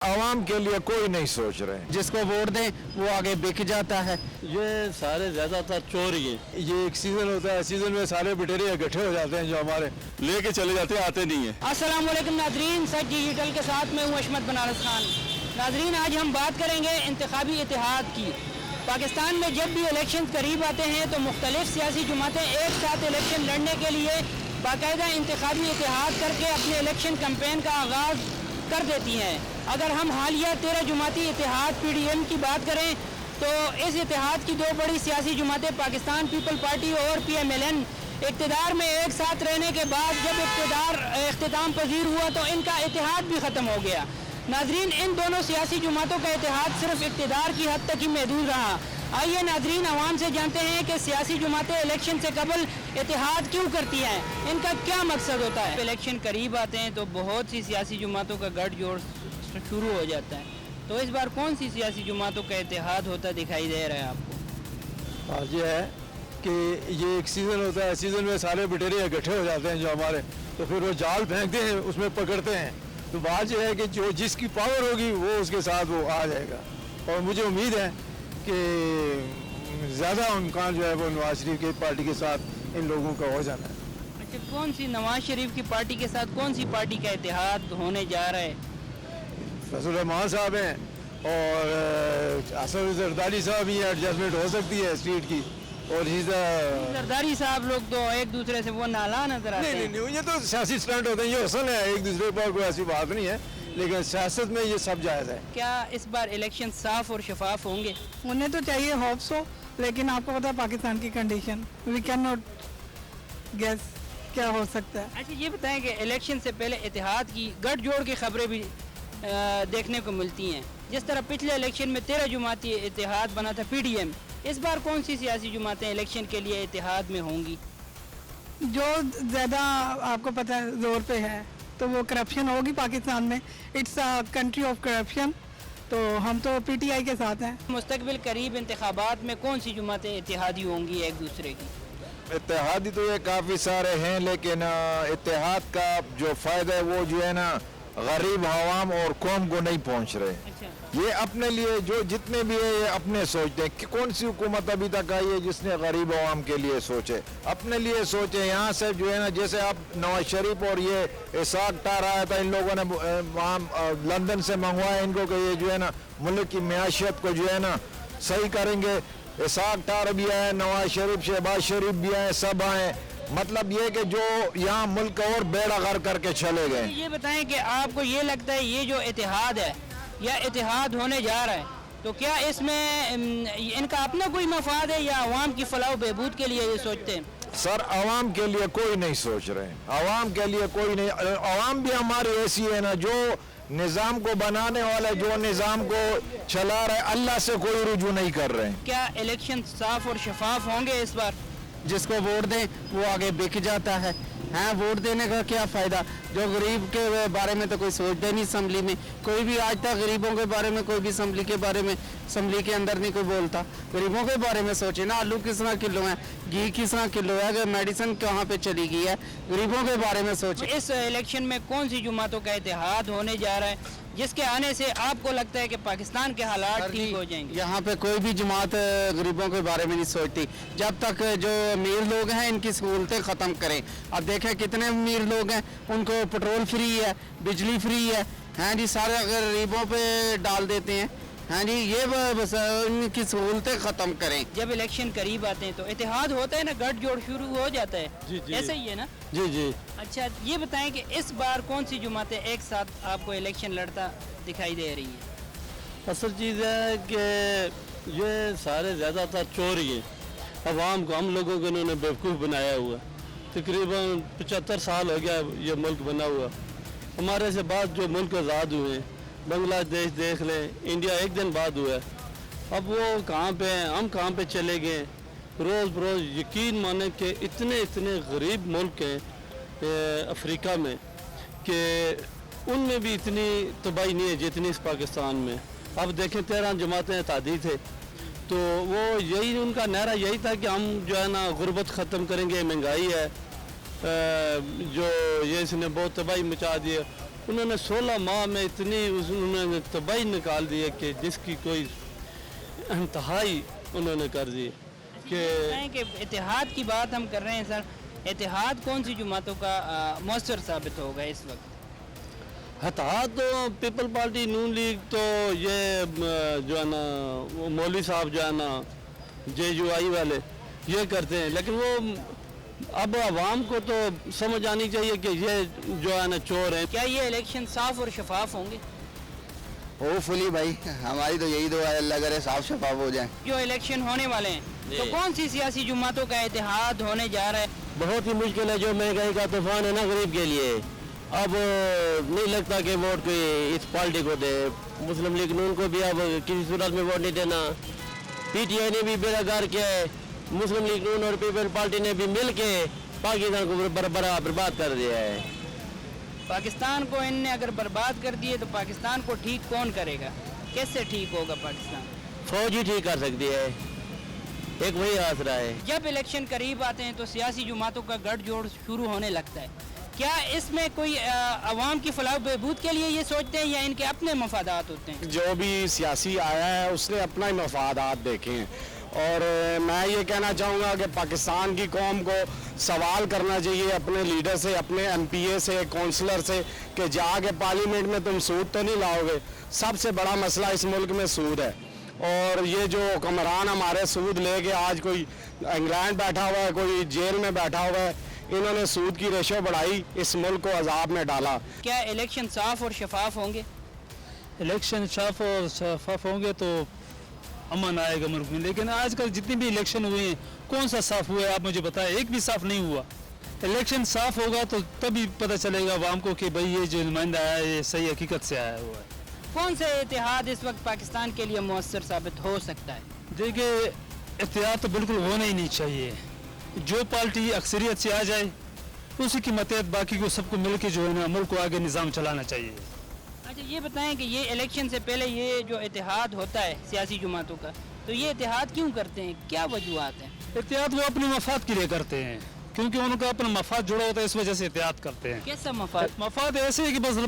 आवाम के लिए कोई नहीं सोच रहे। जिसको वोट दें वो आगे बिक जाता है। ये सारे ज़्यादातर चोर ही हैं। ये एक सीजन होता है, सीजन में सारे बिटेरे इकट्ठे हो जाते हैं जो हमारे लेके चले जाते हैं, आते नहीं है। अस्सलाम वालेकुम नाजरीन, सच डिजिटल के साथ मैं हूँ अशमत बनारस खान। नाजरीन, आज हम बात करेंगे इंतखाबी इतिहाद की। पाकिस्तान में जब भी इलेक्शन करीब आते हैं तो मुख्तलिफ सियासी जमातें एक साथ इलेक्शन लड़ने के लिए बाकायदा इंतखाबी इतिहाद करके अपने इलेक्शन कैंपेन का आगाज़ कर देती हैं। अगर हम हालिया 13 जमाती इतिहाद PDM की बात करें तो इस इतिहाद की दो बड़ी सियासी जमातें पाकिस्तान पीपल पार्टी और PMLN इक़्तिदार में एक साथ रहने के बाद जब इक़्तिदार इख्तिताम पजीर हुआ तो इनका इतिहाद भी ख़त्म हो गया। नाजरीन, इन दोनों सियासी जमातों का इतिहाद सिर्फ इक़्तिदार की हद तक ही महदूद रहा। आइए नाजरीन, आवाम से जानते हैं कि सियासी जमातें इलेक्शन से कबल इतिहाद क्यों करती हैं, इनका क्या मकसद होता है। इलेक्शन करीब आते हैं तो बहुत सी सियासी जमातों का गठजोड़ शुरू हो जाता है, तो इस बार कौन सी सियासी जमातों का इतिहाद होता दिखाई दे रहा है आपको? बात यह है कि ये एक सीज़न होता है, सीज़न में सारे बिटेरे इकट्ठे हो जाते हैं जो हमारे, तो फिर वो जाल फेंकते हैं, उसमें पकड़ते हैं। तो बात यह है कि जो जिसकी पावर होगी वो उसके साथ वो आ जाएगा, और मुझे उम्मीद है कि ज़्यादा इम्कान जो है वो नवाज शरीफ की पार्टी के साथ इन लोगों का हो जाना है। अच्छा, कौन सी नवाज शरीफ की पार्टी के साथ कौन सी पार्टी का इतिहाद होने जा रहा है? फैसल रहमान साहब हैं और असद जरदारी साहब ही एडजस्टमेंट हो सकती है सीट की, और जरदारी साहब लोग तो एक दूसरे से वो नाला नजर आते हैं। नहीं, ये तो सियासी स्टंट होते हैं, ये हसन है, एक दूसरे पर कोई ऐसी बात नहीं है, लेकिन सियासत में ये सब जायज़ है। क्या इस बार इलेक्शन साफ और शफाफ होंगे? उन्हें तो चाहिए होप्स हो, लेकिन आपको पता है पाकिस्तान की condition, we can not guess क्या हो सकता है। अच्छा, ये बताएं कि इलेक्शन से पहले इतिहाद की गठजोड़ की खबरें भी देखने को मिलती हैं। जिस तरह पिछले इलेक्शन में 13 जमाती इतिहाद बना था PDM, इस बार कौन सी सियासी जमातें इलेक्शन के लिए इतिहाद में होंगी? जो ज़्यादा आपको पता है जोर पे है तो वो करप्शन होगी पाकिस्तान में। It's a country of corruption, तो हम तो PTI के साथ हैं। मुस्तकबिल करीब इंतखाबात में कौन सी जमातें इतिहादी होंगी एक दूसरे की? इत्तेहादी तो ये काफ़ी सारे हैं, लेकिन इत्तेहाद का जो फ़ायदा है वो जो है ना गरीब आवाम और कौम को नहीं पहुंच रहे। अच्छा, ये अपने लिए जो जितने भी है ये अपने सोचते हैं कि कौन सी हुकूमत अभी तक आई है जिसने गरीब आवाम के लिए सोचे, अपने लिए सोचे। यहाँ से जो है ना, जैसे अब नवाज शरीफ और ये इसाक टार आया था, इन लोगों ने वहाँ लंदन से मंगवाया इनको कि ये जो है ना मुल्क की मैशियत को जो है ना सही करेंगे। इसाक टार भी आए, नवाज शरीफ, शहबाज शरीफ भी आए, सब आए। मतलब ये कि जो यहाँ मुल्क और बेड़ा गर्क करके चले गए। ये बताएं कि आपको ये लगता है ये जो इतिहाद है या इतिहाद होने जा रहा है, तो क्या इसमें इनका अपना कोई मफाद है या अवाम की फलाह बहबूद के लिए ये सोचते हैं? सर, आवाम के लिए कोई नहीं सोच रहे, आवाम के लिए कोई नहीं। आवाम भी हमारी ऐसी है ना, जो निज़ाम को बनाने वाला, जो निज़ाम को चला रहे, अल्लाह से कोई रुजू नहीं कर रहे हैं। क्या इलेक्शन साफ और शफाफ होंगे इस बार? जिसको वोट दें वो आगे बिक जाता है। हैं, वोट देने का क्या फ़ायदा? जो गरीब के बारे में तो कोई सोचता नहीं। असम्बली में कोई भी आज तक गरीबों के बारे में, कोई भी असम्बली के बारे में, असम्बली के अंदर नहीं कोई बोलता। गरीबों के बारे में सोचे ना, आलू किस तरह किलो है, घी किस तरह किलो है, अगर मेडिसिन कहाँ पे चली गई है, गरीबों के बारे में सोचे। इस इलेक्शन में कौन सी जमातों का इतिहाद होने जा रहा है जिसके आने से आपको लगता है कि पाकिस्तान के हालात ठीक हो जाएंगे? यहाँ पे कोई भी जमात गरीबों के बारे में नहीं सोचती। जब तक जो अमीर लोग हैं इनकी सहूलतें ख़त्म करें। अब देखें कितने अमीर लोग हैं, उनको पेट्रोल फ्री है, बिजली फ्री है, हैं जी, सारे अगर गरीबों पे डाल देते हैं। हाँ जी, ये बस इनकी सहूलतें ख़त्म करें। जब इलेक्शन करीब आते हैं तो इतिहाद होता है ना, गठजोड़ शुरू हो जाता है। जी, जी। ऐसा ही है ना? जी जी। अच्छा, ये बताएं कि इस बार कौन सी जमातें एक साथ आपको इलेक्शन लड़ता दिखाई दे रही हैं? असल चीज़ है कि ये सारे ज़्यादातर चोर ही हैं। अवाम को, हम लोगों को इन्होंने बेवकूफ़ बनाया हुआ। तकरीबन 75 साल हो गया ये मुल्क बना हुआ। हमारे से बाद जो मुल्क आज़ाद हुए हैं, बांग्लादेश देख लें, इंडिया एक दिन बाद हुआ है। अब वो कहाँ पे हैं, हम कहाँ पे चले गए। रोज़ बरोज़ यकीन माने कि इतने गरीब मुल्क हैं अफ्रीका में कि उनमें भी इतनी तबाही नहीं है जितनी इस पाकिस्तान में। अब देखें 13 जमातें इत्तेहादी थे, तो वो यही उनका नारा यही था कि हम जो है ना गुर्बत ख़त्म करेंगे, महंगाई है जो ये इसने बहुत तबाही मचा दी है। उन्होंने 16 माह में इतनी उन्होंने तबाही निकाल दी है कि जिसकी कोई इंतहाई उन्होंने कर दी कि कि इतिहाद की बात हम कर रहे हैं सर, इतिहाद कौन सी जमातों का मौसर साबित होगा इस वक्त? हताहत तो पीपल पार्टी नून लीग तो ये जो है ना वो मौलवी साहब जो है ना JUI वाले ये करते हैं, लेकिन वो अब आवाम को तो समझ आनी चाहिए कि ये जो है ना चोर हैं। क्या ये इलेक्शन साफ और शफाफ होंगे? होपफुली भाई, हमारी तो यही दुआ है, अल्लाह करे साफ शफाफ हो जाए। जो इलेक्शन होने वाले हैं तो कौन सी सियासी जमातों का इतिहाद होने जा रहा है? बहुत ही मुश्किल है, जो महंगाई का तूफान है ना गरीब के लिए, अब नहीं लगता कि वोट कोई इस पार्टी को दे। मुस्लिम लीग नून को भी अब किसी सूरत में वोट नहीं देना। PTI ने भी बेड़ा गार किया है, मुस्लिम लीग नून और पीपल पार्टी ने भी मिल के पाकिस्तान को बर्बाद कर दिया है। पाकिस्तान को इनने अगर बर्बाद कर दिए तो पाकिस्तान को ठीक कौन करेगा? कैसे ठीक होगा पाकिस्तान? फौज ही ठीक कर सकती है, एक वही आसरा है। जब इलेक्शन करीब आते हैं तो सियासी जमातों का गठजोड़ शुरू होने लगता है। क्या इसमें कोई अवाम की फलाह बहबूद के लिए ये सोचते हैं या इनके अपने मफादात होते हैं? जो भी सियासी आया है उसने अपना ही मफादात देखे हैं, और मैं ये कहना चाहूँगा कि पाकिस्तान की कौम को सवाल करना चाहिए अपने लीडर से, अपने MPA से, काउंसलर से, कि जाके पार्लियामेंट में तुम सूद तो नहीं लाओगे। सबसे बड़ा मसला इस मुल्क में सूद है, और ये जो हुक्मरान हमारे सूद लेके आज कोई इंग्लैंड बैठा हुआ है, कोई जेल में बैठा हुआ है, इन्होंने सूद की रेशो बढ़ाई, इस मुल्क को अजाब में डाला। क्या इलेक्शन साफ और शफाफ होंगे? इलेक्शन साफ और शफाफ होंगे तो अमन आएगा मुल्क में, लेकिन आजकल जितने भी इलेक्शन हुए हैं कौन सा साफ हुआ है आप मुझे बताएं? एक भी साफ नहीं हुआ। इलेक्शन साफ होगा तो तभी पता चलेगा आवाम को कि भाई ये जो नुमाइंदा आया है ये सही हकीकत से आया हुआ है। कौन सा इतिहाद इस वक्त पाकिस्तान के लिए मौसर साबित हो सकता है? देखिए, एहतियात तो बिल्कुल होना ही नहीं चाहिए। जो पार्टी अक्सरियत से आ जाए उसी की मतहत बाकी को सबको मिल के जो है ना मुल्क को आगे निज़ाम चलाना चाहिए। अच्छा, ये बताएं कि ये इलेक्शन से पहले ये जो इतिहाद होता है सियासी जमातों का, तो ये इतिहाद क्यों करते हैं? क्या वजूहत हैं? एहतियात वो अपने मफाद के लिए करते हैं, क्योंकि उनका अपना मफाद जुड़ा होता है, इस वजह से एहतियात करते हैं। कैसा मफाद? मफाद ऐसे है कि बस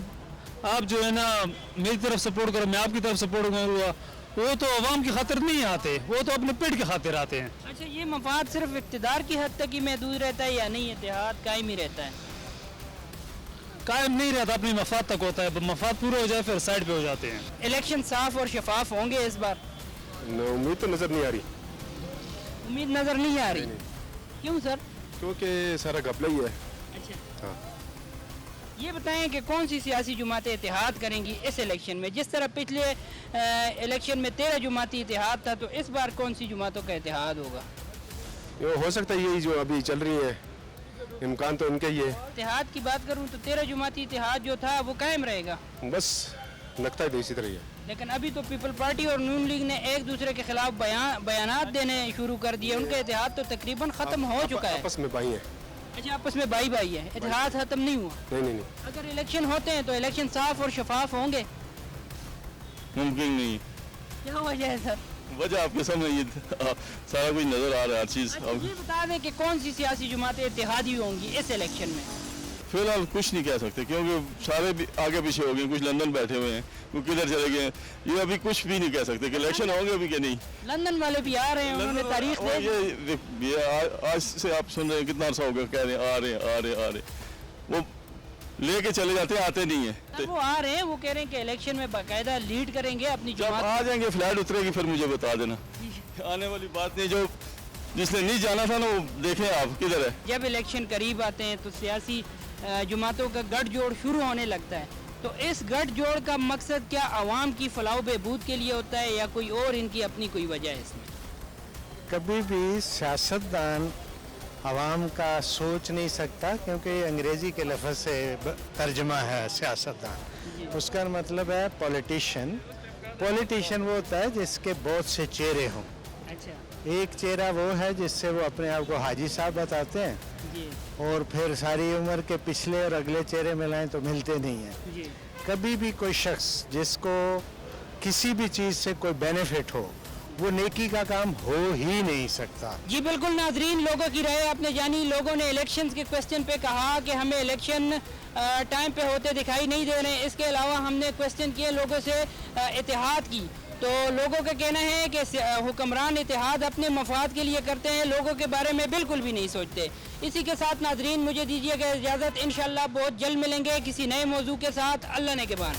आप जो है ना मेरी तरफ सपोर्ट करो, मैं आपकी तरफ सपोर्ट करूँगा, वो तो अवाम की खातिर नहीं आते, वो तो अपने पेट की खातिर आते हैं। अच्छा, ये मफाद सिर्फ इक़्तिदार की हद तक ही महदूद रहता है या नहीं, इतिहाद कायम ही रहता है? कायम नहीं रहता, अपनी मफाद तक होता है, मफाद पूरे हो जाए फिर साइड पे हो जाते हैं। इलेक्शन साफ और शफाफ होंगे इस बार? उम्मीद तो नजर नहीं आ रही, उम्मीद नज़र नहीं आ रही। क्यों सर? क्योंकि सारा घपला ही है। अच्छा, हाँ। ये बताएं कि कौन सी सियासी जमातें इतिहाद करेंगी इस इलेक्शन में? जिस तरह पिछले इलेक्शन में 13 जमाती इतिहाद था, तो इस बार कौन सी जमातों का इतिहाद होगा? ये हो सकता है यही जो अभी चल रही है, इम्कान तो इनका ही है। इतिहाद की बात करूं तो 13 जमाती इतिहाद जो था वो कायम रहेगा, बस लगता है तो इसी तरह ही है। लेकिन अभी तो पीपल पार्टी और नून लीग ने एक दूसरे के खिलाफ बयानात देने शुरू कर दिए। उनका इतिहाद तो तकरीबन ख़त्म हो चुका है। आपस में भाई है। अच्छा, आपस में भाई भाई है, इतिहाद ख़त्म नहीं हुआ। नहीं। अगर इलेक्शन होते हैं तो इलेक्शन साफ और शफाफ होंगे? मुमकिन नहीं। क्या वजह है सर? वजह आपके सामने ये सारा कुछ नजर आ रहा है, हर चीज़। अच्छा, ये बता दें कि कौन सी सियासी जमातें इत्तेहादी होंगी इस इलेक्शन में? फिलहाल कुछ नहीं कह सकते, क्योंकि सारे भी आगे पीछे हो गए, कुछ लंदन बैठे हुए हैं, कुछ किधर चले गए हैं, ये अभी कुछ भी नहीं कह सकते कि इलेक्शन होंगे अभी कि नहीं। लंदन वाले भी आ रहे हैं, उन्होंने तारीख दे दी। ये आज से आप सुन रहे हैं, कितना अर्सा हो गया कह रहे हैं आ रहे वो लेके चले जाते हैं, आते नहीं है। अब वो आ रहे हैं, वो कह रहे हैं कि इलेक्शन में बाकायदा लीड करेंगे अपनी जब जमात। आ जाएंगे फ्लैट उतरेगी फिर मुझे बता देना। आने वाली बात नहीं, जो जिसने नहीं जाना था ना वो देखें आप किधर है। जब इलेक्शन करीब आते हैं तो सियासी जमातों का गठजोड़ शुरू होने लगता है, तो इस गठजोड़ का मकसद क्या आवाम की फलाह बहबूद के लिए होता है या कोई और इनकी अपनी कोई वजह है इसमें? कभी भी सियासतदान आवाम का सोच नहीं सकता, क्योंकि अंग्रेज़ी के लफ्ज़ से तर्जमा है सियासतदान, उसका मतलब है पॉलिटिशियन। पॉलिटिशियन वो होता है जिसके बहुत से चेहरे हों। अच्छा एक चेहरा वो है जिससे वो अपने आप को हाजी साहब बताते हैं, जी और फिर सारी उम्र के पिछले और अगले चेहरे मिलाएं तो मिलते नहीं हैं। जी। कभी भी कोई शख्स जिसको किसी भी चीज़ से कोई बेनिफिट हो, वो नेकी का काम हो ही नहीं सकता। जी बिल्कुल नाजरीन, लोगों की राय आपने जानी। लोगों ने इलेक्शंस के क्वेश्चन पे कहा कि हमें इलेक्शन टाइम पे होते दिखाई नहीं दे रहे हैं। इसके अलावा हमने क्वेश्चन किए लोगों से इत्तेहाद की, तो लोगों का कहना है कि हुक्मरान इत्तेहाद अपने मफाद के लिए करते हैं, लोगों के बारे में बिल्कुल भी नहीं सोचते। इसी के साथ नाजरीन मुझे दीजिएगा इजाज़त, इंशाअल्लाह बहुत जल्द मिलेंगे किसी नए मौजू के साथ। अल्लाह ने के बान।